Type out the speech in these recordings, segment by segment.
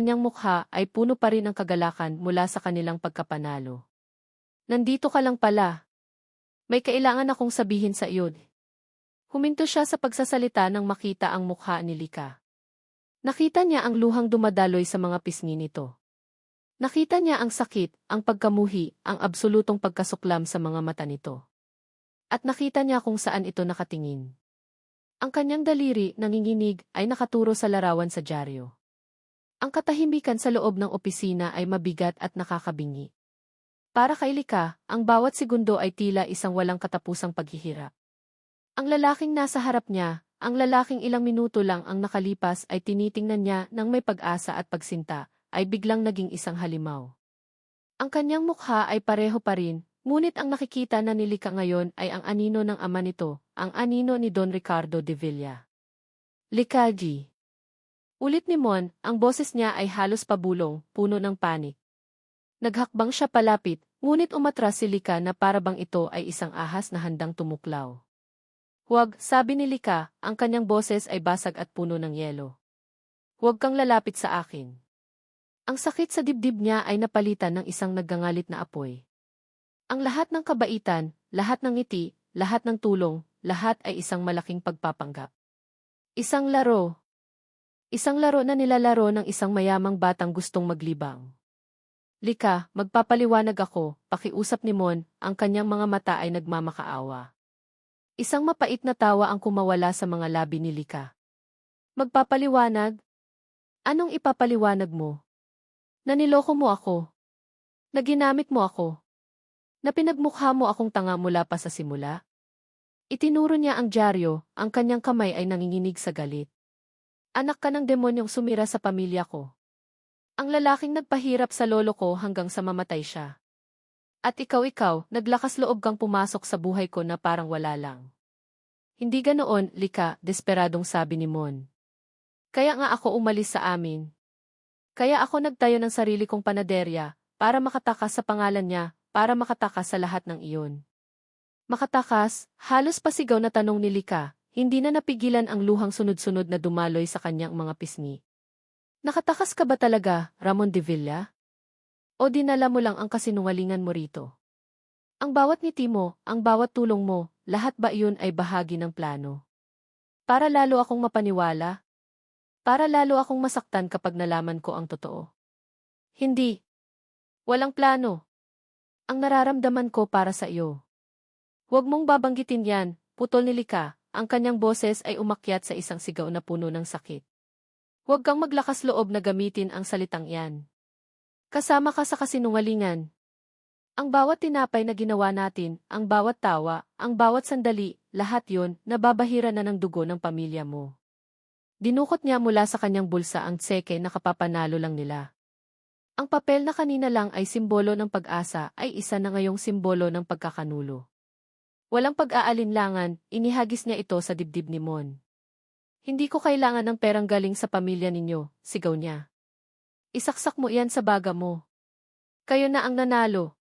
Kanyang mukha ay puno pa rin ng kagalakan mula sa kanilang pagkapanalo. Nandito ka lang pala. May kailangan akong sabihin sa iyo. Huminto siya sa pagsasalita nang makita ang mukha ni Lika. Nakita niya ang luhang dumadaloy sa mga pisngi nito. Nakita niya ang sakit, ang pagkamuhi, ang absolutong pagkasuklam sa mga mata nito. At nakita niya kung saan ito nakatingin. Ang kanyang daliri, nanginginig, ay nakaturo sa larawan sa dyaryo. Ang katahimikan sa loob ng opisina ay mabigat at nakakabingi. Para kay Lika, ang bawat segundo ay tila isang walang katapusang paghihirap. Ang lalaking nasa harap niya, ang lalaking ilang minuto lang ang nakalipas ay tinitingnan niya ng may pag-asa at pagsinta, ay biglang naging isang halimaw. Ang kanyang mukha ay pareho pa rin, ngunit ang nakikita na ni Lika ngayon ay ang anino ng ama nito, ang anino ni Don Ricardo de Villa. Lika G. Ulit ni Mon, ang boses niya ay halos pabulong, puno ng panik. Naghakbang siya palapit, ngunit umatras si Lika na parabang ito ay isang ahas na handang tumuklaw. Huwag, sabi ni Lika, ang kanyang boses ay basag at puno ng yelo. Huwag kang lalapit sa akin. Ang sakit sa dibdib niya ay napalitan ng isang naggangalit na apoy. Ang lahat ng kabaitan, lahat ng ngiti, lahat ng tulong, lahat ay isang malaking pagpapanggap. Isang laro. Isang laro na nilalaro ng isang mayamang batang gustong maglibang. Lika, magpapaliwanag ako, pakiusap ni Mon, ang kanyang mga mata ay nagmamakaawa. Isang mapait na tawa ang kumawala sa mga labi ni Lika. Magpapaliwanag? Anong ipapaliwanag mo? Na niloko mo ako. Na ginamit mo ako. Na pinagmukha mo akong tanga mula pa sa simula. Itinuro niya ang dyaryo, ang kanyang kamay ay nanginginig sa galit. Anak ka ng demonyong sumira sa pamilya ko. Ang lalaking nagpahirap sa lolo ko hanggang sa mamatay siya. At ikaw, naglakas loob kang pumasok sa buhay ko na parang wala lang. Hindi ganoon, Lika, desperadong sabi ni Mon. Kaya nga ako umalis sa amin. Kaya ako nagtayo ng sarili kong panaderya, para makatakas sa pangalan niya, para makatakas sa lahat ng iyon. Makatakas, halos pasigaw na tanong ni Lika, hindi na napigilan ang luhang sunod-sunod na dumaloy sa kanyang mga pisngi. Nakatakas ka ba talaga, Ramon de Villa? O dinala mo lang ang kasinungalingan mo rito? Ang bawat ngiti mo, ang bawat tulong mo, lahat ba iyon ay bahagi ng plano? Para lalo akong mapaniwala? Para lalo akong masaktan kapag nalaman ko ang totoo? Hindi. Walang plano. Ang nararamdaman ko para sa iyo. Huwag mong babanggitin yan, putol ni Lika, ang kanyang boses ay umakyat sa isang sigaw na puno ng sakit. Huwag kang maglakas loob na gamitin ang salitang iyan. Kasama ka sa kasinungalingan. Ang bawat tinapay na ginawa natin, ang bawat tawa, ang bawat sandali, lahat yon, nababahira na ng dugo ng pamilya mo. Dinukot niya mula sa kanyang bulsa ang tseke na kapapanalo lang nila. Ang papel na kanina lang ay simbolo ng pag-asa ay isa na ngayong simbolo ng pagkakanulo. Walang pag-aalinlangan, inihagis niya ito sa dibdib ni Mon. Hindi ko kailangan ng perang galing sa pamilya ninyo, sigaw niya. Isaksak mo iyan sa baga mo. Kayo na ang nanalo.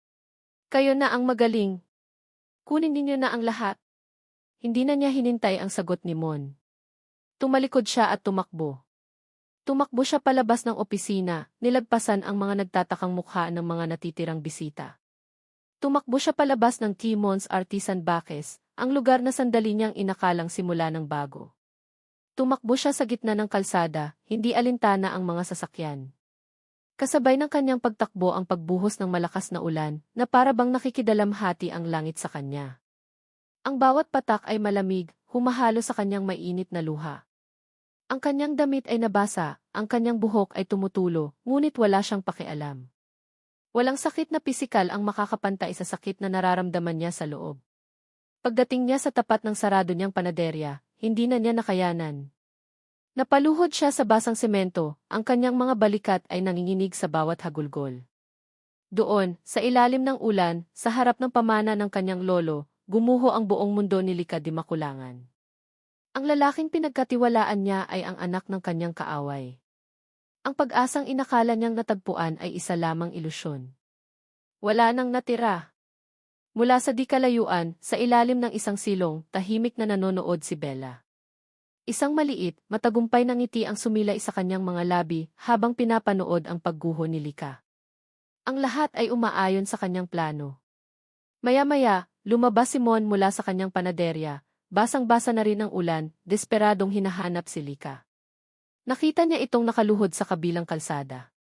Kayo na ang magaling. Kunin ninyo na ang lahat. Hindi na niya hinintay ang sagot ni Mon. Tumalikod siya at tumakbo. Tumakbo siya palabas ng opisina, nilagpasan ang mga nagtatakang mukha ng mga natitirang bisita. Tumakbo siya palabas ng Timon's Artisan Baques, ang lugar na sandali niyang inakalang simula ng bago. Tumakbo siya sa gitna ng kalsada, hindi alintana ang mga sasakyan. Kasabay ng kanyang pagtakbo ang pagbuhos ng malakas na ulan, na para bang nakikidalamhati ang langit sa kanya. Ang bawat patak ay malamig, humahalo sa kanyang mainit na luha. Ang kanyang damit ay nabasa, ang kanyang buhok ay tumutulo, ngunit wala siyang pakialam. Walang sakit na pisikal ang makakapantay sa sakit na nararamdaman niya sa loob. Pagdating niya sa tapat ng sarado niyang panaderya, hindi na niya nakayanan. Napaluhod siya sa basang semento, ang kanyang mga balikat ay nanginginig sa bawat hagulgol. Doon, sa ilalim ng ulan, sa harap ng pamana ng kanyang lolo, gumuho ang buong mundo ni Lika di Makulangan. Ang lalaking pinagkatiwalaan niya ay ang anak ng kanyang kaaway. Ang pag-asang inakala niyang natagpuan ay isa lamang ilusyon. Wala nang natira. Mula sa di kalayuan, sa ilalim ng isang silong, tahimik na nanonood si Bella. Isang maliit, matagumpay na ngiti ang sumilay sa kanyang mga labi habang pinapanood ang pagguho ni Lika. Ang lahat ay umaayon sa kanyang plano. Maya-maya, lumabas si Mon mula sa kanyang panaderya, basang-basa na rin ang ulan, desperadong hinahanap si Lika. Nakita niya itong nakaluhod sa kabilang kalsada.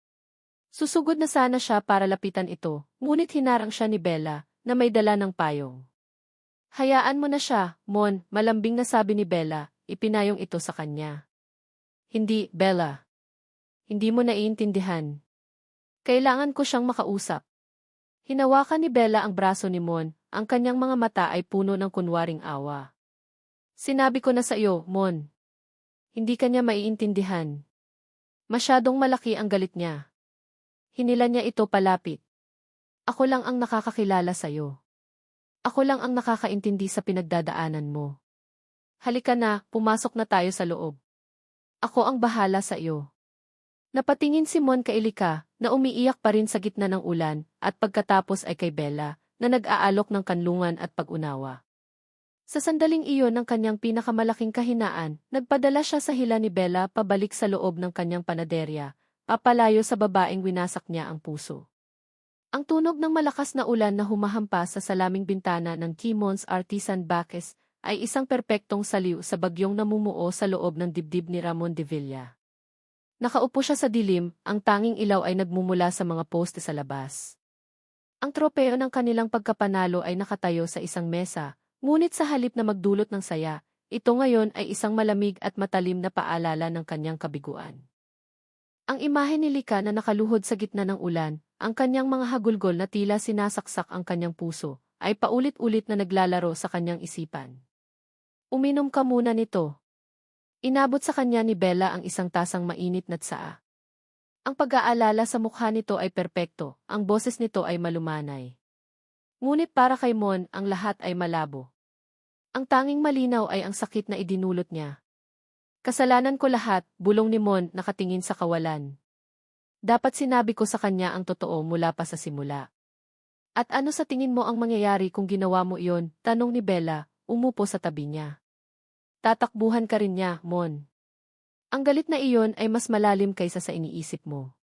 Susugod na sana siya para lapitan ito, ngunit hinarang siya ni Bella, na may dala ng payong. Hayaan mo na siya, Mon, malambing na sabi ni Bella, ipinayong ito sa kanya. Hindi, Bella. Hindi mo naiintindihan. Kailangan ko siyang makausap. Hinawakan ni Bella ang braso ni Mon, ang kanyang mga mata ay puno ng kunwaring awa. Sinabi ko na sa iyo, Mon. Hindi kanya maiintindihan. Masyadong malaki ang galit niya. Hinila niya ito palapit. Ako lang ang nakakakilala sa iyo. Ako lang ang nakakaintindi sa pinagdadaanan mo. Halika na, pumasok na tayo sa loob. Ako ang bahala sa iyo. Napatingin si Mon kay Lika, na umiiyak pa rin sa gitna ng ulan, at pagkatapos ay kay Bella, na nag-aalok ng kanlungan at pag-unawa. Sa sandaling iyon ng kanyang pinakamalaking kahinaan, nagpadala siya sa hila ni Bella pabalik sa loob ng kanyang panaderya, papalayo sa babaeng winasak niya ang puso. Ang tunog ng malakas na ulan na humahampas sa salaming bintana ng Kimon's Artisan Baques ay isang perpektong saliw sa bagyong namumuo sa loob ng dibdib ni Ramon de Villa. Nakaupo siya sa dilim, ang tanging ilaw ay nagmumula sa mga poste sa labas. Ang tropeo ng kanilang pagkapanalo ay nakatayo sa isang mesa, ngunit sa halip na magdulot ng saya, ito ngayon ay isang malamig at matalim na paalala ng kanyang kabiguan. Ang imahe ni Lika na nakaluhod sa gitna ng ulan, ang kanyang mga hagulgol na tila sinasaksak ang kanyang puso, ay paulit-ulit na naglalaro sa kanyang isipan. Uminom ka muna nito. Inabot sa kanya ni Bella ang isang tasang mainit na tsaa. Ang pag-aalala sa mukha nito ay perpekto, ang boses nito ay malumanay. Ngunit para kay Mon, ang lahat ay malabo. Ang tanging malinaw ay ang sakit na idinulot niya. Kasalanan ko lahat, bulong ni Mon nakatingin sa kawalan. Dapat sinabi ko sa kanya ang totoo mula pa sa simula. At ano sa tingin mo ang mangyayari kung ginawa mo iyon? Tanong ni Bella, umupo sa tabi niya. Tatakbuhan ka rin niya, Mon. Ang galit na iyon ay mas malalim kaysa sa iniisip mo.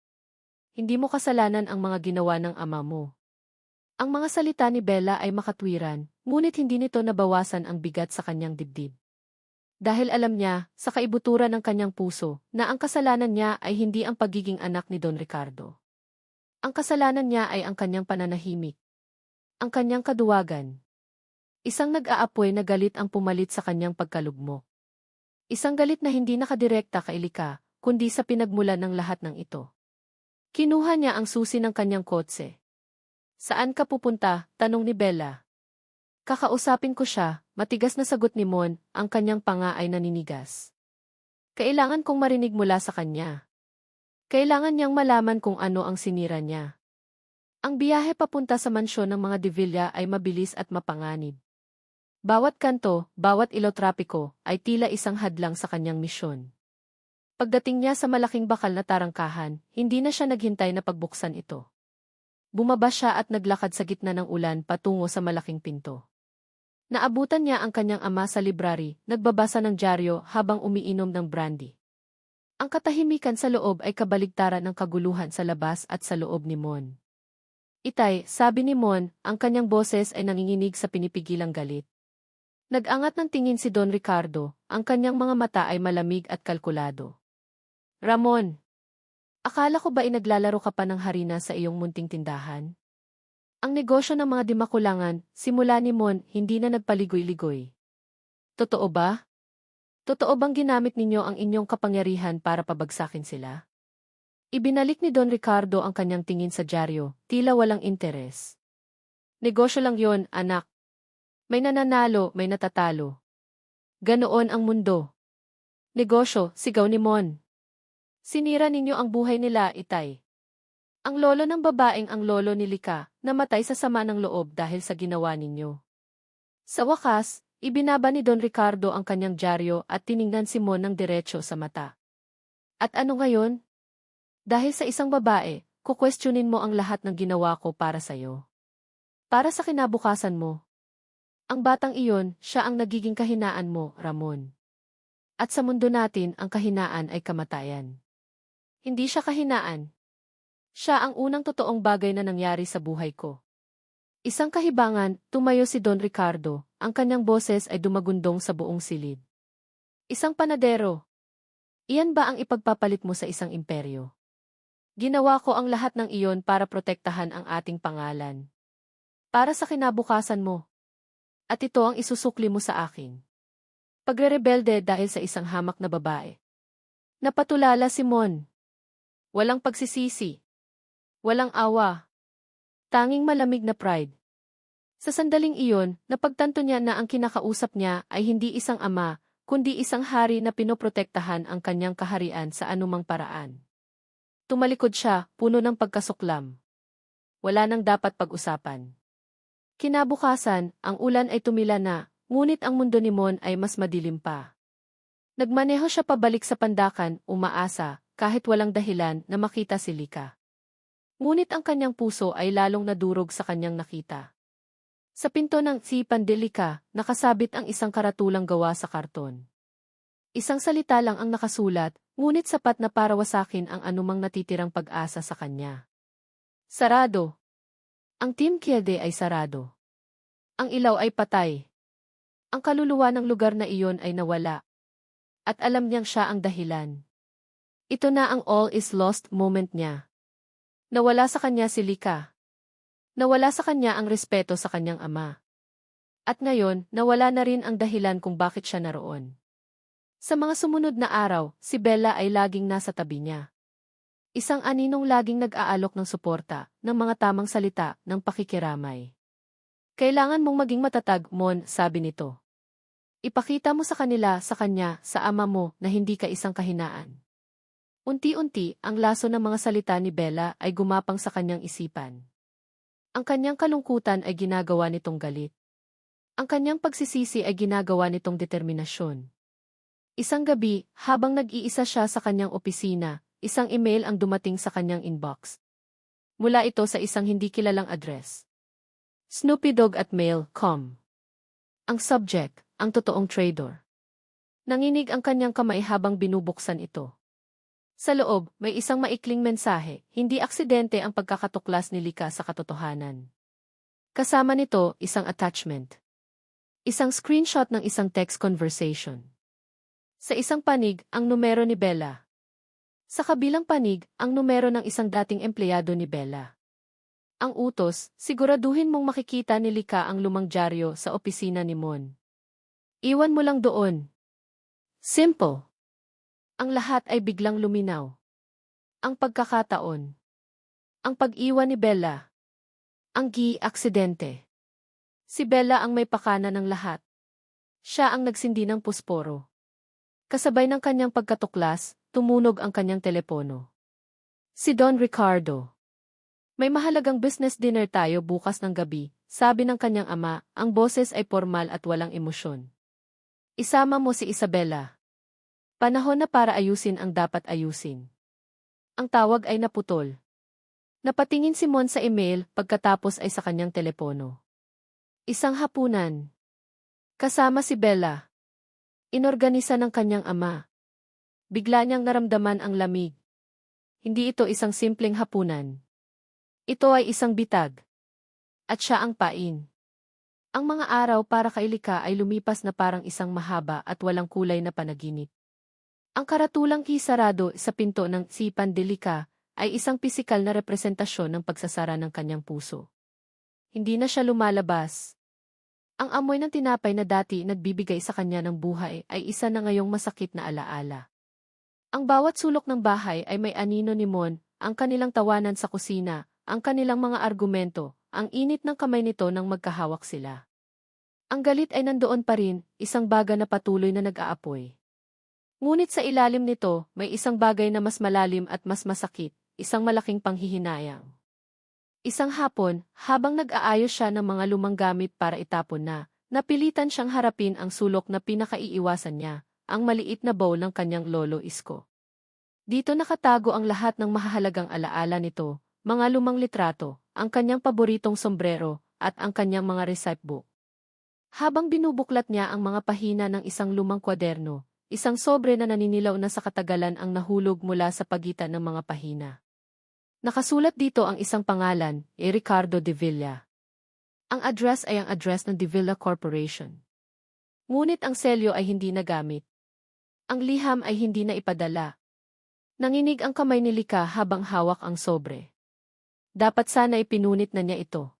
Hindi mo kasalanan ang mga ginawa ng ama mo. Ang mga salita ni Bella ay makatwiran, ngunit hindi nito nabawasan ang bigat sa kanyang dibdib. Dahil alam niya, sa kaibuturan ng kanyang puso, na ang kasalanan niya ay hindi ang pagiging anak ni Don Ricardo. Ang kasalanan niya ay ang kanyang pananahimik. Ang kanyang kaduwagan. Isang nag-aapoy na galit ang pumalit sa kanyang pagkalugmok. Isang galit na hindi nakadirekta kay Lika, kundi sa pinagmulan ng lahat ng ito. Kinuha niya ang susi ng kanyang kotse. Saan ka pupunta? Tanong ni Bella. Kakausapin ko siya, matigas na sagot ni Mon, ang kanyang panga ay naninigas. Kailangan kong marinig mula sa kanya. Kailangan niyang malaman kung ano ang sinira niya. Ang biyahe papunta sa mansyon ng mga de Villa ay mabilis at mapanganib. Bawat kanto, bawat ilo-trapiko, ay tila isang hadlang sa kanyang misyon. Pagdating niya sa malaking bakal na tarangkahan, hindi na siya naghintay na pagbuksan ito. Bumaba siya at naglakad sa gitna ng ulan patungo sa malaking pinto. Naabutan niya ang kanyang ama sa library, nagbabasa ng dyaryo habang umiinom ng brandy. Ang katahimikan sa loob ay kabaligtaran ng kaguluhan sa labas at sa loob ni Mon. Itay, sabi ni Mon, ang kanyang boses ay nanginginig sa pinipigilang galit. Nag-angat ng tingin si Don Ricardo, ang kanyang mga mata ay malamig at kalkulado. Ramon, akala ko ba inaglalaro ka pa ng harina sa iyong munting tindahan? Ang negosyo ng mga dimakulangan, simula ni Mon, hindi na nagpaligoy-ligoy. Totoo ba? Totoo bang ginamit ninyo ang inyong kapangyarihan para pabagsakin sila? Ibinalik ni Don Ricardo ang kanyang tingin sa dyaryo, tila walang interes. Negosyo lang yon, anak. May nananalo, may natatalo. Ganoon ang mundo. Negosyo, sigaw ni Mon. Sinira ninyo ang buhay nila, Itay. Ang lolo ng babaeng ang lolo ni Lika, namatay sa sama ng loob dahil sa ginawa ninyo. Sa wakas, ibinaba ni Don Ricardo ang kanyang dyaryo at tiningnan si Mon ng diretso sa mata. At ano ngayon? Dahil sa isang babae, kukwestiyonin mo ang lahat ng ginawa ko para sa'yo. Para sa kinabukasan mo. Ang batang iyon, siya ang nagiging kahinaan mo, Ramon. At sa mundo natin, ang kahinaan ay kamatayan. Hindi siya kahinaan. Siya ang unang totoong bagay na nangyari sa buhay ko. Isang kahibangan, tumayo si Don Ricardo, ang kanyang boses ay dumagundong sa buong silid. Isang panadero. Iyan ba ang ipagpapalit mo sa isang imperyo? Ginawa ko ang lahat ng iyon para protektahan ang ating pangalan. Para sa kinabukasan mo. At ito ang isusukli mo sa akin. Pagrerebelde dahil sa isang hamak na babae. Napatulala si Mon. Walang pagsisisi. Walang awa. Tanging malamig na pride. Sa sandaling iyon, napagtanto niya na ang kinakausap niya ay hindi isang ama, kundi isang hari na pinoprotektahan ang kanyang kaharian sa anumang paraan. Tumalikod siya, puno ng pagkasuklam. Wala nang dapat pag-usapan. Kinabukasan, ang ulan ay tumila na, ngunit ang mundo ni Mon ay mas madilim pa. Nagmaneho siya pabalik sa pandakan, umaasa, kahit walang dahilan na makita si Lika. Ngunit ang kanyang puso ay lalong nadurog sa kanyang nakita. Sa pinto ng si Pandelika, nakasabit ang isang karatulang gawa sa karton. Isang salita lang ang nakasulat, ngunit sapat na para wasakin ang anumang natitirang pag-asa sa kanya. Sarado. Ang Team Kiede ay sarado. Ang ilaw ay patay. Ang kaluluwa ng lugar na iyon ay nawala. At alam niyang siya ang dahilan. Ito na ang all is lost moment niya. Nawala sa kanya si Lika. Nawala sa kanya ang respeto sa kanyang ama. At ngayon, nawala na rin ang dahilan kung bakit siya naroon. Sa mga sumunod na araw, si Bella ay laging nasa tabi niya. Isang aninong laging nag-aalok ng suporta, ng mga tamang salita, ng pakikiramay. Kailangan mong maging matatag, Mon, sabi nito. Ipakita mo sa kanila, sa kanya, sa ama mo, na hindi ka isang kahinaan. Unti-unti, ang laso ng mga salita ni Bella ay gumapang sa kanyang isipan. Ang kanyang kalungkutan ay ginagawa nitong galit. Ang kanyang pagsisisi ay ginagawa nitong determinasyon. Isang gabi, habang nag-iisa siya sa kanyang opisina, isang email ang dumating sa kanyang inbox. Mula ito sa isang hindi kilalang address. SnoopyDog@mail.com. Ang subject, ang totoong traitor. Nanginig ang kanyang kamay habang binubuksan ito. Sa loob, may isang maikling mensahe, hindi aksidente ang pagkakatuklas ni Lika sa katotohanan. Kasama nito, isang attachment. Isang screenshot ng isang text conversation. Sa isang panig, ang numero ni Bella. Sa kabilang panig, ang numero ng isang dating empleyado ni Bella. Ang utos, siguraduhin mong makikita ni Lika ang lumang dyaryo sa opisina ni Mon. Iwan mo lang doon. Simple. Ang lahat ay biglang luminaw. Ang pagkakataon. Ang pag-iwan ni Bella. Ang aksidente. Si Bella ang may pakana ng lahat. Siya ang nagsindi ng pusporo. Kasabay ng kanyang pagkatuklas, tumunog ang kanyang telepono. Si Don Ricardo. May mahalagang business dinner tayo bukas ng gabi, sabi ng kanyang ama, ang boses ay formal at walang emosyon. Isama mo si Isabela. Panahon na para ayusin ang dapat ayusin. Ang tawag ay naputol. Napatingin si Mon sa email pagkatapos ay sa kanyang telepono. Isang hapunan. Kasama si Bella. Inorganisa ng kanyang ama. Bigla niyang naramdaman ang lamig. Hindi ito isang simpleng hapunan. Ito ay isang bitag. At siya ang pain. Ang mga araw para kay Lika ay lumipas na parang isang mahaba at walang kulay na panaginip. Ang karatulang kisarado sa pinto ng si Pandelika ay isang pisikal na representasyon ng pagsasara ng kanyang puso. Hindi na siya lumalabas. Ang amoy ng tinapay na dati nagbibigay sa kanya ng buhay ay isa na ngayong masakit na alaala. Ang bawat sulok ng bahay ay may anino ni Mon, ang kanilang tawanan sa kusina, ang kanilang mga argumento, ang init ng kamay nito nang magkahawak sila. Ang galit ay nandoon pa rin, isang baga na patuloy na nag-aapoy. Ngunit sa ilalim nito, may isang bagay na mas malalim at mas masakit, isang malaking panghihinayang. Isang hapon, habang nag-aayos siya ng mga lumang gamit para itapon na, napilitan siyang harapin ang sulok na pinakaiiwasan niya, ang maliit na bowl ng kanyang lolo Isko. Dito nakatago ang lahat ng mahahalagang alaala nito, mga lumang litrato, ang kanyang paboritong sombrero, at ang kanyang mga recipe book. Habang binubuklat niya ang mga pahina ng isang lumang kwaderno, isang sobre na naninilaw na sa katagalan ang nahulog mula sa pagitan ng mga pahina. Nakasulat dito ang isang pangalan, Ricardo de Villa. Ang address ay ang address ng De Villa Corporation. Ngunit ang selyo ay hindi nagamit. Ang liham ay hindi na ipadala. Nanginig ang kamay ni Lika habang hawak ang sobre. Dapat sana ipinunit na niya ito.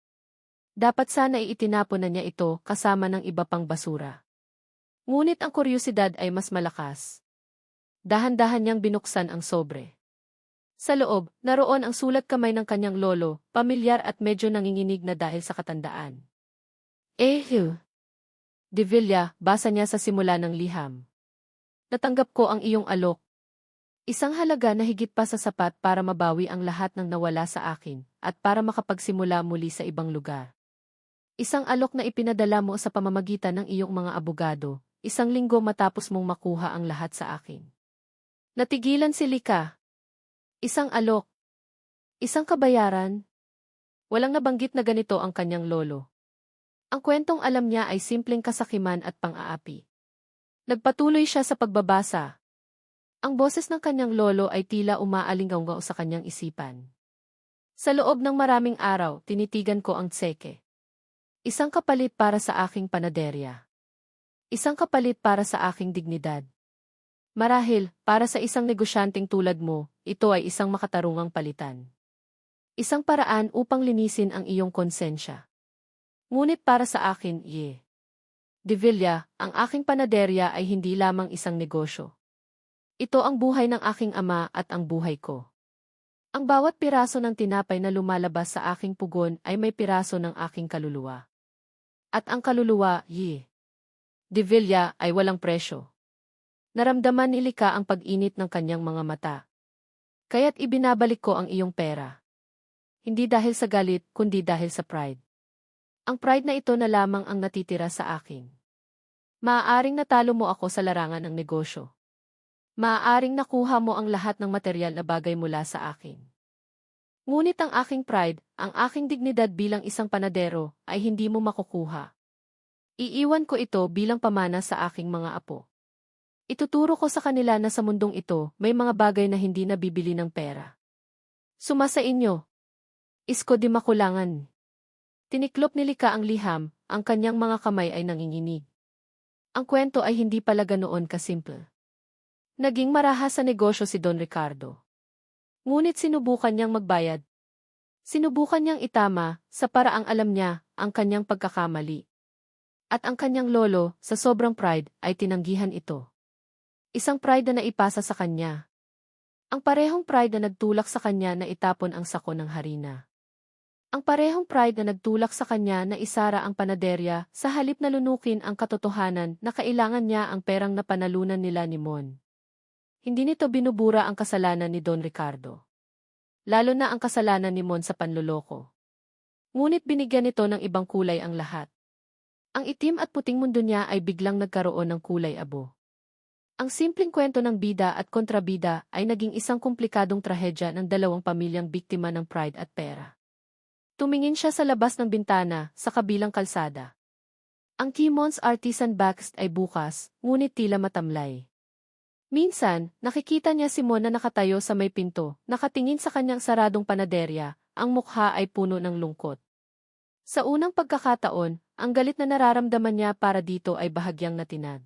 Dapat sana itinapon na niya ito kasama ng iba pang basura. Ngunit ang kuryosidad ay mas malakas. Dahan-dahan niyang binuksan ang sobre. Sa loob, naroon ang sulat kamay ng kanyang lolo, pamilyar at medyo nanginginig na dahil sa katandaan. De Villa, basa niya sa simula ng liham. Natanggap ko ang iyong alok. Isang halaga na higit pa sa sapat para mabawi ang lahat ng nawala sa akin, at para makapagsimula muli sa ibang lugar. Isang alok na ipinadala mo sa pamamagitan ng iyong mga abogado, 1 linggo matapos mong makuha ang lahat sa akin. Natigilan si Lika. Isang alok. Isang kabayaran. Walang nabanggit na ganito ang kanyang lolo. Ang kwentong alam niya ay simpleng kasakiman at pang-aapi. Nagpatuloy siya sa pagbabasa. Ang boses ng kanyang lolo ay tila umaalingaw sa kanyang isipan. Sa loob ng maraming araw, tinitigan ko ang tseke. Isang kapalit para sa aking panaderya. Isang kapalit para sa aking dignidad. Marahil, para sa isang negosyanteng tulad mo, ito ay isang makatarungang palitan. Isang paraan upang linisin ang iyong konsensya. Ngunit para sa akin, De Villa, ang aking panaderya ay hindi lamang isang negosyo. Ito ang buhay ng aking ama at ang buhay ko. Ang bawat piraso ng tinapay na lumalabas sa aking pugon ay may piraso ng aking kaluluwa. At ang kaluluwa, De Villa, ay walang presyo. Naramdaman ni Lika ang pag-init ng kanyang mga mata. Kaya't ibinabalik ko ang iyong pera. Hindi dahil sa galit, kundi dahil sa pride. Ang pride na ito na lamang ang natitira sa akin. Maaaring natalo mo ako sa larangan ng negosyo. Maaaring nakuha mo ang lahat ng materyal na bagay mula sa akin. Ngunit ang aking pride, ang aking dignidad bilang isang panadero, ay hindi mo makukuha. Iiwan ko ito bilang pamana sa aking mga apo. Ituturo ko sa kanila na sa mundong ito, may mga bagay na hindi nabibili ng pera. Suma sa inyo. Isko di makulangan. Tiniklop ni Lika ang liham, ang kanyang mga kamay ay nanginginig. Ang kwento ay hindi pala ganoon kasimple. Naging marahas sa negosyo si Don Ricardo. Ngunit sinubukan niyang magbayad. Sinubukan niyang itama, sa paraang alam niya, ang kanyang pagkakamali. At ang kanyang lolo, sa sobrang pride, ay tinanggihan ito. Isang pride na naipasa sa kanya. Ang parehong pride na nagtulak sa kanya na itapon ang sako ng harina. Ang parehong pride na nagtulak sa kanya na isara ang panaderya sa halip na lunukin ang katotohanan na kailangan niya ang perang napanalunan nila ni Mon. Hindi nito binubura ang kasalanan ni Don Ricardo. Lalo na ang kasalanan ni Mon sa panloloko. Ngunit binigyan nito ng ibang kulay ang lahat. Ang itim at puting mundo niya ay biglang nagkaroon ng kulay abo. Ang simpleng kwento ng bida at kontrabida ay naging isang komplikadong trahedya ng dalawang pamilyang biktima ng pride at pera. Tumingin siya sa labas ng bintana, sa kabilang kalsada. Ang Kimon's Artisan Box ay bukas, ngunit tila matamlay. Minsan, nakikita niya si Mon na nakatayo sa may pinto, nakatingin sa kanyang saradong panaderya, ang mukha ay puno ng lungkot. Sa unang pagkakataon, ang galit na nararamdaman niya para dito ay bahagyang natinag.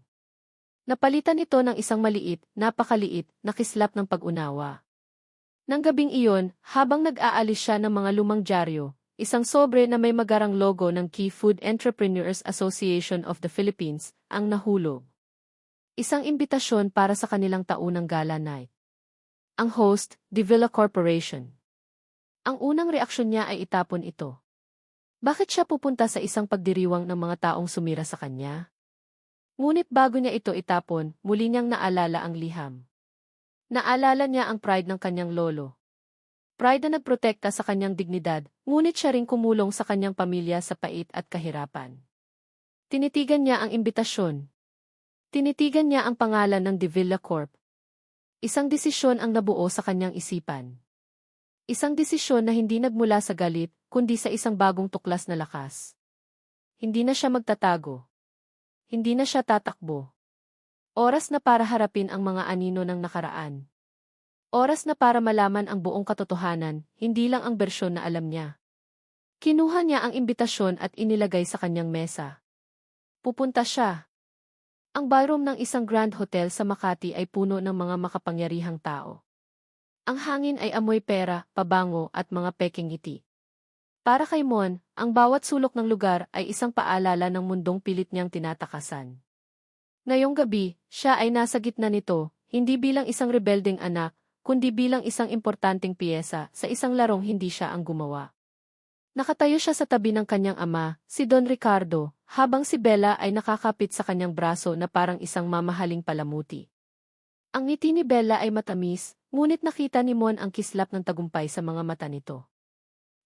Napalitan ito ng isang maliit, napakaliit, na kislap ng pag-unawa. Nang gabing iyon, habang nag-aalis siya ng mga lumang dyaryo, isang sobre na may magarang logo ng Key Food Entrepreneurs Association of the Philippines, ang nahulog. Isang imbitasyon para sa kanilang taunang gala night. Ang host, De Villa Corporation. Ang unang reaksyon niya ay itapon ito. Bakit siya pupunta sa isang pagdiriwang ng mga taong sumira sa kanya? Ngunit bago niya ito itapon, muli niyang naalala ang liham. Naalala niya ang pride ng kanyang lolo. Pride na nagprotekta sa kanyang dignidad, ngunit siya ring kumulong sa kanyang pamilya sa pait at kahirapan. Tinitigan niya ang imbitasyon. Tinitigan niya ang pangalan ng De Villa Corp. Isang desisyon ang nabuo sa kanyang isipan. Isang desisyon na hindi nagmula sa galit, kundi sa isang bagong tuklas na lakas. Hindi na siya magtatago. Hindi na siya tatakbo. Oras na para harapin ang mga anino ng nakaraan. Oras na para malaman ang buong katotohanan, hindi lang ang bersyon na alam niya. Kinuha niya ang imbitasyon at inilagay sa kanyang mesa. Pupunta siya. Ang ballroom ng isang Grand Hotel sa Makati ay puno ng mga makapangyarihang tao. Ang hangin ay amoy pera, pabango at mga pekeng ngiti. Para kay Mon, ang bawat sulok ng lugar ay isang paalala ng mundong pilit niyang tinatakasan. Ngayong gabi, siya ay nasa gitna nito, hindi bilang isang rebeldeng anak, kundi bilang isang importanteng piyesa sa isang larong hindi siya ang gumawa. Nakatayo siya sa tabi ng kanyang ama, si Don Ricardo, habang si Bella ay nakakapit sa kanyang braso na parang isang mamahaling palamuti. Ang ngiti ni Bella ay matamis, ngunit nakita ni Mon ang kislap ng tagumpay sa mga mata nito.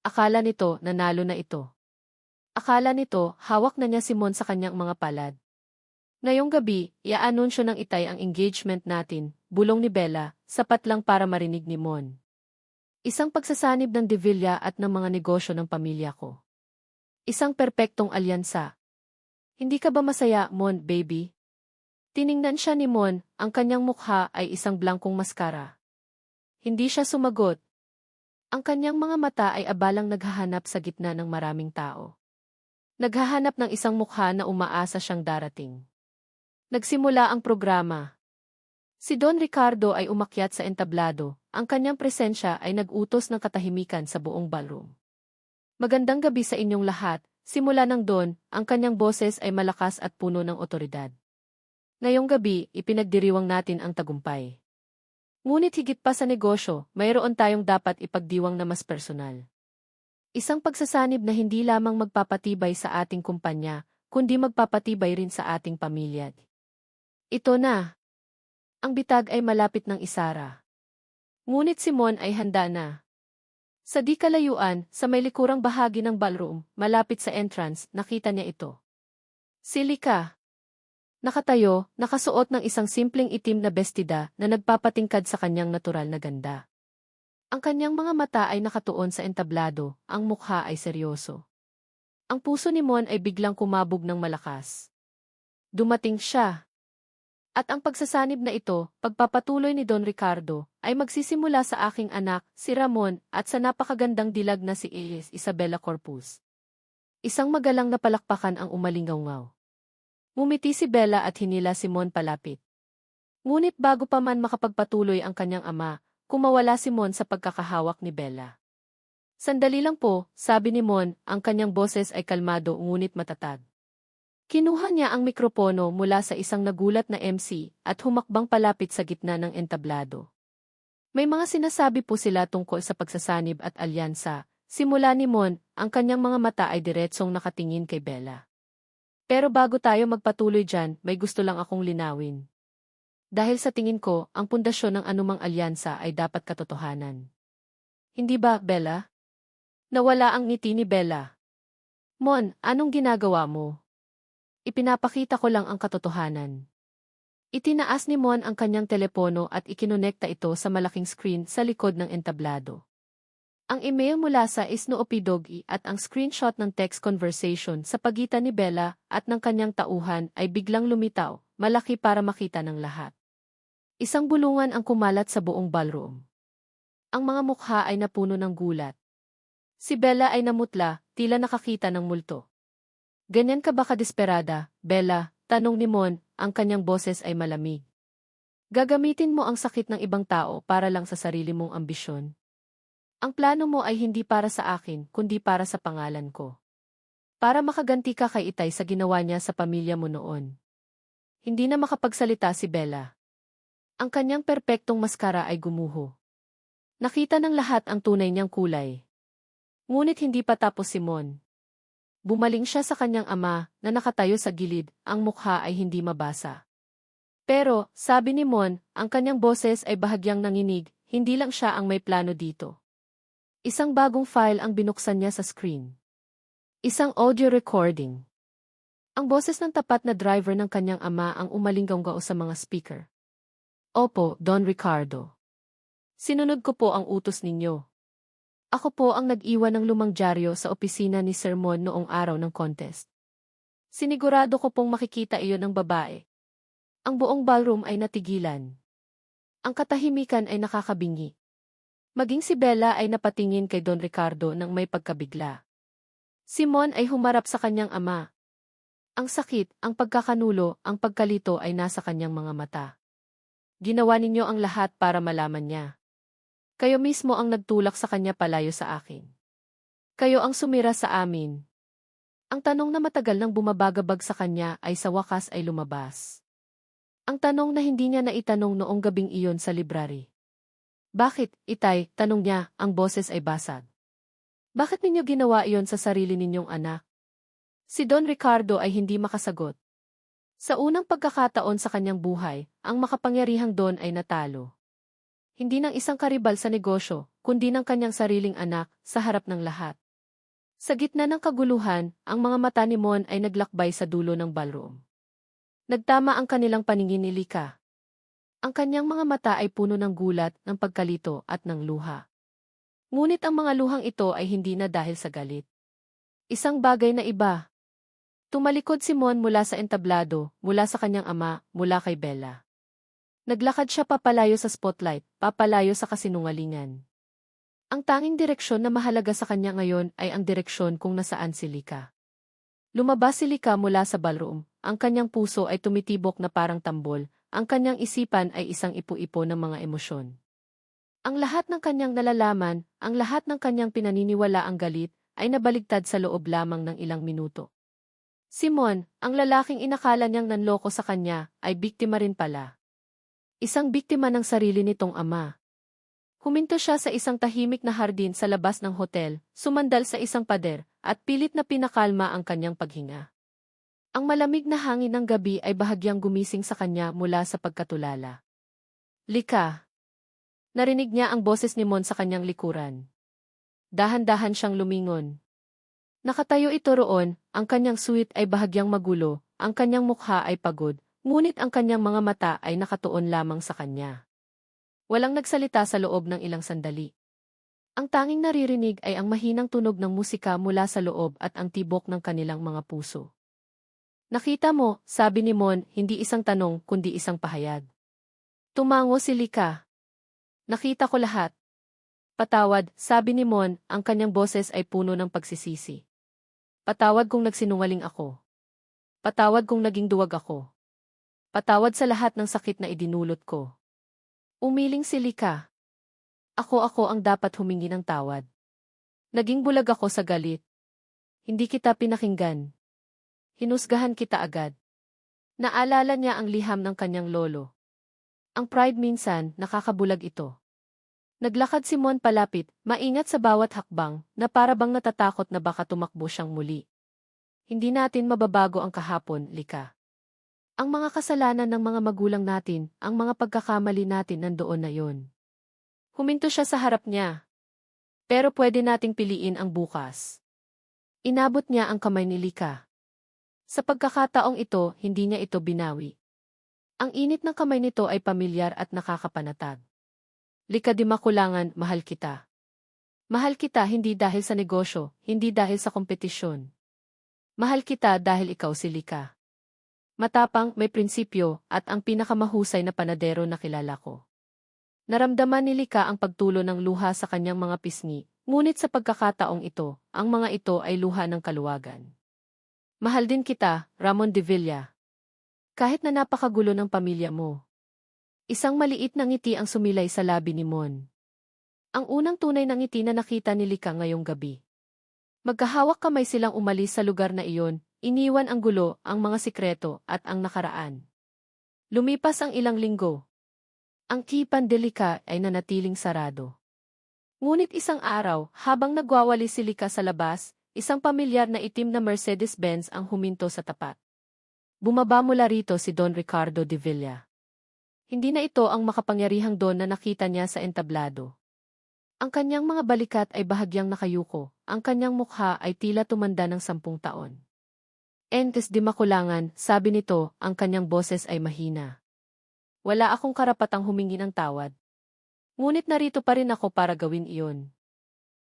Akala nito, nanalo na ito. Akala nito, hawak na niya si Mon sa kanyang mga palad. Ngayong gabi, iaanunsyo ng Itay ang engagement natin, bulong ni Bella, sapat lang para marinig ni Mon. Isang pagsasanib ng Devilla at ng mga negosyo ng pamilya ko. Isang perpektong alyansa. Hindi ka ba masaya, Mon, baby? Tiningnan siya ni Mon, ang kanyang mukha ay isang blankong maskara. Hindi siya sumagot. Ang kanyang mga mata ay abalang naghahanap sa gitna ng maraming tao. Naghahanap ng isang mukha na umaasa siyang darating. Nagsimula ang programa. Si Don Ricardo ay umakyat sa entablado, ang kanyang presensya ay nag-utos ng katahimikan sa buong ballroom. Magandang gabi sa inyong lahat, simula ng Don, ang kanyang boses ay malakas at puno ng otoridad. Ngayong gabi, ipinagdiriwang natin ang tagumpay. Ngunit higit pa sa negosyo, mayroon tayong dapat ipagdiwang na mas personal. Isang pagsasanib na hindi lamang magpapatibay sa ating kumpanya, kundi magpapatibay rin sa ating pamilya. Ito na. Ang bitag ay malapit ng isara. Ngunit si Mon ay handa na. Sa di kalayuan, sa may likurang bahagi ng ballroom, malapit sa entrance, nakita niya ito. Si Lika. Nakatayo, nakasuot ng isang simpleng itim na bestida na nagpapatingkad sa kanyang natural na ganda. Ang kanyang mga mata ay nakatuon sa entablado, ang mukha ay seryoso. Ang puso ni Mon ay biglang kumabog ng malakas. Dumating siya. At ang pagsasanib na ito, pagpapatuloy ni Don Ricardo, ay magsisimula sa aking anak, si Ramon, at sa napakagandang dilag na si Isabella Corpus. Isang magalang na palakpakan ang umalingaw-ngaw. Ngumiti si Bella at hinila si Mon palapit. Ngunit bago pa man makapagpatuloy ang kanyang ama, kumawala si Mon sa pagkakahawak ni Bella. Sandali lang po, sabi ni Mon, ang kanyang boses ay kalmado ngunit matatag. Kinuha niya ang mikropono mula sa isang nagulat na MC at humakbang palapit sa gitna ng entablado. May mga sinasabi po sila tungkol sa pagsasanib at alyansa. Simula ni Mon, ang kanyang mga mata ay diretsong nakatingin kay Bella. Pero bago tayo magpatuloy dyan, may gusto lang akong linawin. Dahil sa tingin ko, ang pundasyon ng anumang alyansa ay dapat katotohanan. Hindi ba, Bella? Nawala ang ngiti ni Bella. Mon, anong ginagawa mo? Ipinapakita ko lang ang katotohanan. Itinaas ni Mon ang kanyang telepono at ikinonekta ito sa malaking screen sa likod ng entablado. Ang email mula sa Isnoopidogi at ang screenshot ng text conversation sa pagitan ni Bella at ng kanyang tauhan ay biglang lumitaw, malaki para makita ng lahat. Isang bulungan ang kumalat sa buong ballroom. Ang mga mukha ay napuno ng gulat. Si Bella ay namutla, tila nakakita ng multo. Ganyan ka ba kadesperada, Bella? Tanong ni Mon, ang kanyang boses ay malamig. Gagamitin mo ang sakit ng ibang tao para lang sa sarili mong ambisyon. Ang plano mo ay hindi para sa akin, kundi para sa pangalan ko. Para makaganti ka kay Itay sa ginawa niya sa pamilya mo noon. Hindi na makapagsalita si Bella. Ang kanyang perpektong maskara ay gumuho. Nakita ng lahat ang tunay niyang kulay. Ngunit hindi pa tapos si Mon. Bumaling siya sa kanyang ama, na nakatayo sa gilid, ang mukha ay hindi mabasa. Pero, sabi ni Mon, ang kanyang boses ay bahagyang nanginig, hindi lang siya ang may plano dito. Isang bagong file ang binuksan niya sa screen. Isang audio recording. Ang boses ng tapat na driver ng kanyang ama ang umalingganggaw sa mga speaker. Opo, Don Ricardo. Sinunod ko po ang utos ninyo. Ako po ang nag-iwan ng lumang dyaryo sa opisina ni Sir Mon noong araw ng contest. Sinigurado ko pong makikita iyon ng babae. Ang buong ballroom ay natigilan. Ang katahimikan ay nakakabingi. Maging si Bella ay napatingin kay Don Ricardo nang may pagkabigla. Si Mon ay humarap sa kanyang ama. Ang sakit, ang pagkakanulo, ang pagkalito ay nasa kanyang mga mata. Ginawa ninyo ang lahat para malaman niya. Kayo mismo ang nagtulak sa kanya palayo sa akin. Kayo ang sumira sa amin. Ang tanong na matagal nang bumabagabag sa kanya ay sa wakas ay lumabas. Ang tanong na hindi niya naitanong noong gabing iyon sa library. Bakit, Itay, tanong niya, ang boses ay basag. Bakit ninyo ginawa iyon sa sarili ninyong anak? Si Don Ricardo ay hindi makasagot. Sa unang pagkakataon sa kanyang buhay, ang makapangyarihang Don ay natalo. Hindi ng isang karibal sa negosyo, kundi ng kanyang sariling anak, sa harap ng lahat. Sa gitna ng kaguluhan, ang mga mata ni Mon ay naglakbay sa dulo ng ballroom. Nagtama ang kanilang paningin ni Lika. Ang kanyang mga mata ay puno ng gulat, ng pagkalito at ng luha. Ngunit ang mga luhang ito ay hindi na dahil sa galit. Isang bagay na iba. Tumalikod si Mon mula sa entablado, mula sa kanyang ama, mula kay Bella. Naglakad siya papalayo sa spotlight, papalayo sa kasinungalingan. Ang tanging direksyon na mahalaga sa kanya ngayon ay ang direksyon kung nasaan si Lika. Lumabas si Lika mula sa ballroom, ang kanyang puso ay tumitibok na parang tambol, ang kanyang isipan ay isang ipu-ipo ng mga emosyon. Ang lahat ng kanyang nalalaman, ang lahat ng kanyang pinaniniwala ang galit, ay nabaligtad sa loob lamang ng ilang minuto. Si Mon, ang lalaking inakala niyang nanloko sa kanya, ay biktima rin pala. Isang biktima ng sarili nitong ama. Huminto siya sa isang tahimik na hardin sa labas ng hotel, sumandal sa isang pader, at pilit na pinakalma ang kanyang paghinga. Ang malamig na hangin ng gabi ay bahagyang gumising sa kanya mula sa pagkatulala. Lika. Narinig niya ang boses ni Mon sa kanyang likuran. Dahan-dahan siyang lumingon. Nakatayo ito roon, ang kanyang suwit ay bahagyang magulo, ang kanyang mukha ay pagod, ngunit ang kanyang mga mata ay nakatuon lamang sa kanya. Walang nagsalita sa loob ng ilang sandali. Ang tanging naririnig ay ang mahinang tunog ng musika mula sa loob at ang tibok ng kanilang mga puso. Nakita mo, sabi ni Mon, hindi isang tanong kundi isang pahayag. Tumango si Lika. Nakita ko lahat. Patawad, sabi ni Mon, ang kanyang boses ay puno ng pagsisisi. Patawad kung nagsinungaling ako. Patawad kung naging duwag ako. Patawad sa lahat ng sakit na idinulot ko. Umiling si Lika. Ako ang dapat humingi ng tawad. Naging bulag ako sa galit. Hindi kita pinakinggan. Hinusgahan kita agad. Naalala niya ang liham ng kanyang lolo. Ang pride minsan, nakakabulag ito. Naglakad si Mon palapit, maingat sa bawat hakbang, na para bang natatakot na baka tumakbo siyang muli. Hindi natin mababago ang kahapon, Lika. Ang mga kasalanan ng mga magulang natin, ang mga pagkakamali natin nandoon na yon. Huminto siya sa harap niya. Pero pwede nating piliin ang bukas. Inabot niya ang kamay ni Lika. Sa pagkakataong ito, hindi niya ito binawi. Ang init ng kamay nito ay pamilyar at nakakapanatag. Lika di makulangan, mahal kita. Mahal kita hindi dahil sa negosyo, hindi dahil sa kompetisyon. Mahal kita dahil ikaw si Lika. Matapang, may prinsipyo, at ang pinakamahusay na panadero na kilala ko. Naramdaman ni Lika ang pagtulo ng luha sa kanyang mga pisngi, ngunit sa pagkakataong ito, ang mga ito ay luha ng kaluwagan. Mahal din kita, Ramon de Villa. Kahit na napakagulo ng pamilya mo. Isang maliit na ngiti ang sumilay sa labi ni Mon. Ang unang tunay na ngiti na nakita ni Lika ngayong gabi. Magkahawak kamay silang umalis sa lugar na iyon, iniwan ang gulo, ang mga sikreto, at ang nakaraan. Lumipas ang ilang linggo. Ang kipan de Lika ay nanatiling sarado. Ngunit isang araw, habang nagwawalis si Lika sa labas, isang pamilyar na itim na Mercedes-Benz ang huminto sa tapat. Bumaba mula rito si Don Ricardo de Villa. Hindi na ito ang makapangyarihang Don na nakita niya sa entablado. Ang kanyang mga balikat ay bahagyang nakayuko, ang kanyang mukha ay tila tumanda ng 10 taon. Entes di makulangan, sabi nito, ang kanyang boses ay mahina. Wala akong karapatang humingi ng tawad. Ngunit narito pa rin ako para gawin iyon.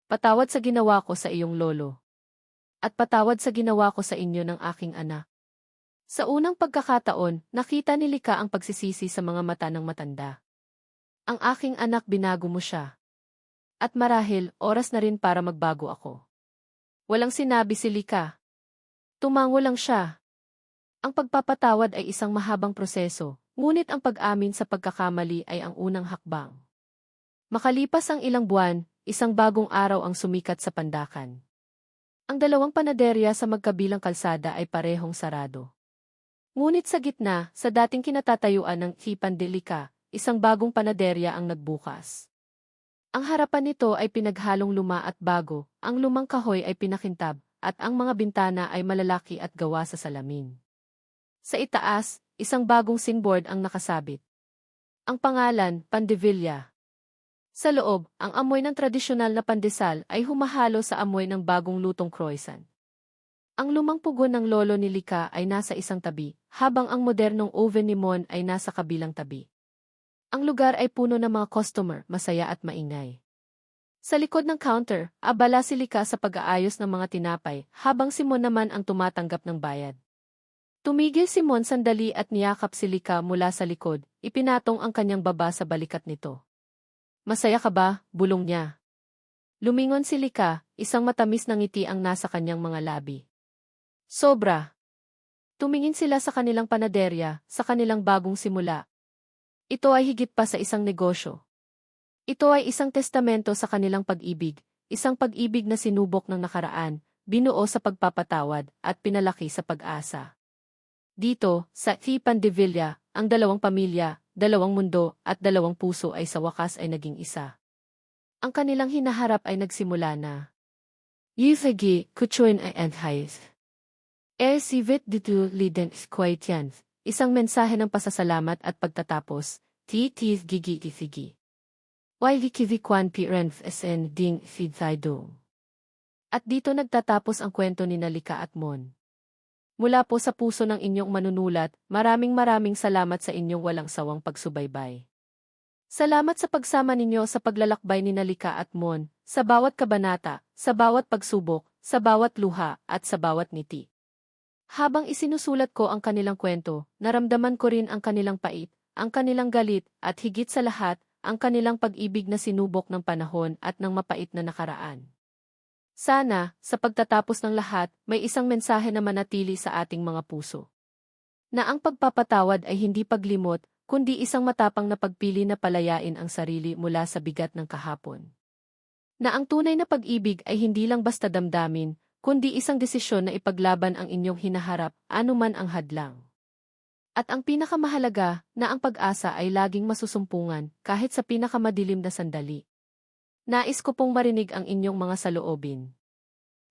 Patawad sa ginawa ko sa iyong lolo. At patawad sa ginawa ko sa inyo ng aking anak. Sa unang pagkakataon, nakita ni Lika ang pagsisisi sa mga mata ng matanda. Ang aking anak, binago mo siya. At marahil, oras na rin para magbago ako. Walang sinabi si Lika. Tumango lang siya. Ang pagpapatawad ay isang mahabang proseso, ngunit ang pag-amin sa pagkakamali ay ang unang hakbang. Makalipas ang ilang buwan, isang bagong araw ang sumikat sa Pandakan. Ang dalawang panaderya sa magkabilang kalsada ay parehong sarado. Ngunit sa gitna, sa dating kinatatayuan ng Hipan de Lika, isang bagong panaderya ang nagbukas. Ang harapan nito ay pinaghalong luma at bago, ang lumang kahoy ay pinakintab, at ang mga bintana ay malalaki at gawa sa salamin. Sa itaas, isang bagong signboard ang nakasabit. Ang pangalan, Pandevilla. Sa loob, ang amoy ng tradisyonal na pandesal ay humahalo sa amoy ng bagong lutong croissant. Ang lumang pugon ng lolo ni Lika ay nasa isang tabi, habang ang modernong oven ni Mon ay nasa kabilang tabi. Ang lugar ay puno ng mga customer, masaya at maingay. Sa likod ng counter, abala si Lika sa pag-aayos ng mga tinapay, habang si Mon naman ang tumatanggap ng bayad. Tumigil si Mon sandali at niyakap si Lika mula sa likod, ipinatong ang kanyang baba sa balikat nito. Masaya ka ba? Bulong niya. Lumingon si Lika, isang matamis na ngiti ang nasa kanyang mga labi. Sobra. Tumingin sila sa kanilang panaderya, sa kanilang bagong simula. Ito ay higit pa sa isang negosyo. Ito ay isang testamento sa kanilang pag-ibig, isang pag-ibig na sinubok ng nakaraan, binuo sa pagpapatawad, at pinalaki sa pag-asa. Dito, sa Hipan de Villa, ang dalawang pamilya, dalawang mundo, at dalawang puso ay sa wakas ay naging isa. Ang kanilang hinaharap ay nagsimula na. Yifagi, kuchuin ay enhais. Sivit ditu liden squaitian. Isang mensahe ng pasasalamat at pagtatapos, T.T. Gigi. Kivikwan Pirenf SN Ding Fidthaido. At dito nagtatapos ang kwento ni Lika at Mon. Mula po sa puso ng inyong manunulat, maraming salamat sa inyong walang sawang pagsubaybay. Salamat sa pagsama ninyo sa paglalakbay ni Lika at Mon, sa bawat kabanata, sa bawat pagsubok, sa bawat luha, at sa bawat ngiti. Habang isinusulat ko ang kanilang kwento, naramdaman ko rin ang kanilang pait, ang kanilang galit, at higit sa lahat, ang kanilang pag-ibig na sinubok ng panahon at ng mapait na nakaraan. Sana, sa pagtatapos ng lahat, may isang mensahe na manatili sa ating mga puso. Na ang pagpapatawad ay hindi paglimot, kundi isang matapang na pagpili na palayain ang sarili mula sa bigat ng kahapon. Na ang tunay na pag-ibig ay hindi lang basta damdamin, kundi isang desisyon na ipaglaban ang inyong hinaharap, anuman ang hadlang. At ang pinakamahalaga, na ang pag-asa ay laging masusumpungan, kahit sa pinakamadilim na sandali. Nais ko pong marinig ang inyong mga saloobin.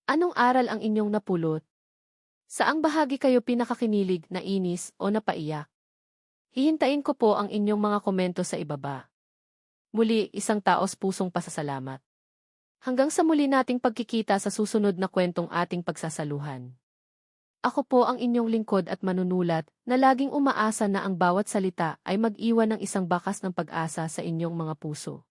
Anong aral ang inyong napulot? Saang bahagi kayo pinakakinilig, nainis, o napaiyak? Hihintayin ko po ang inyong mga komento sa ibaba. Muli, isang taos-pusong pasasalamat. Hanggang sa muli nating pagkikita sa susunod na kwentong ating pagsasaluhan. Ako po ang inyong lingkod at manunulat, na laging umaasa na ang bawat salita ay mag-iwan ng isang bakas ng pag-asa sa inyong mga puso.